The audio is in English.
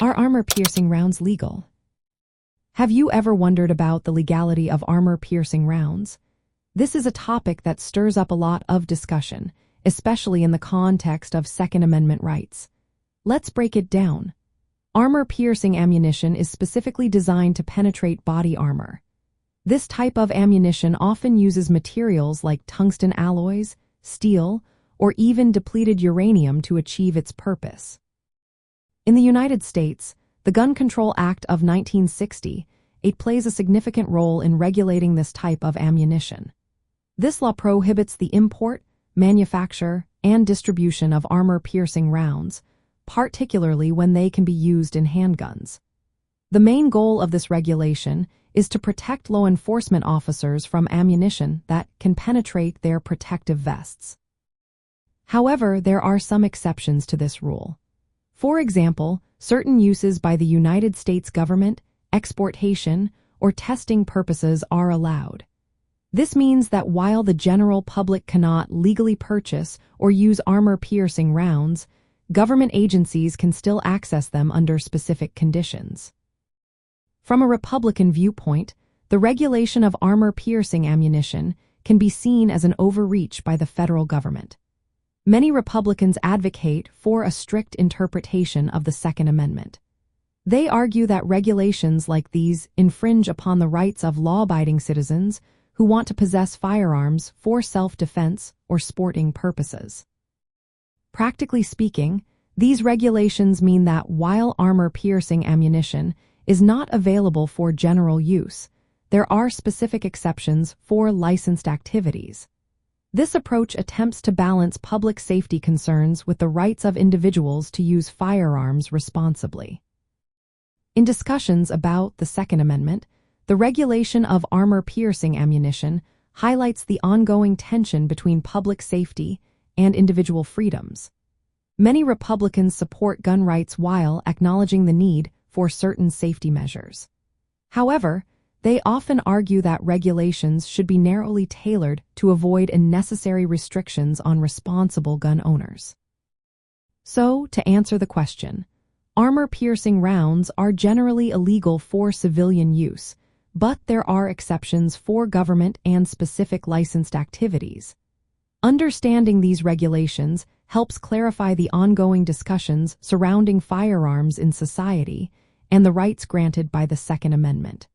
Are armor-piercing rounds legal? Have you ever wondered about the legality of armor-piercing rounds? This is a topic that stirs up a lot of discussion, especially in the context of Second Amendment rights. Let's break it down. Armor-piercing ammunition is specifically designed to penetrate body armor. This type of ammunition often uses materials like tungsten alloys, steel, or even depleted uranium to achieve its purpose. In the United States, the Gun Control Act of 1960 plays a significant role in regulating this type of ammunition. This law prohibits the import, manufacture, and distribution of armor-piercing rounds, particularly when they can be used in handguns. The main goal of this regulation is to protect law enforcement officers from ammunition that can penetrate their protective vests. However, there are some exceptions to this rule. For example, certain uses by the United States government, exportation, or testing purposes are allowed. This means that while the general public cannot legally purchase or use armor-piercing rounds, government agencies can still access them under specific conditions. From a Republican viewpoint, the regulation of armor-piercing ammunition can be seen as an overreach by the federal government. Many Republicans advocate for a strict interpretation of the Second Amendment. They argue that regulations like these infringe upon the rights of law-abiding citizens who want to possess firearms for self-defense or sporting purposes. Practically speaking, these regulations mean that while armor-piercing ammunition is not available for general use, there are specific exceptions for licensed activities. This approach attempts to balance public safety concerns with the rights of individuals to use firearms responsibly. In discussions about the Second Amendment, the regulation of armor-piercing ammunition highlights the ongoing tension between public safety and individual freedoms. Many Republicans support gun rights while acknowledging the need for certain safety measures. However, they often argue that regulations should be narrowly tailored to avoid unnecessary restrictions on responsible gun owners. So, to answer the question, armor-piercing rounds are generally illegal for civilian use, but there are exceptions for government and specific licensed activities. Understanding these regulations helps clarify the ongoing discussions surrounding firearms in society and the rights granted by the Second Amendment.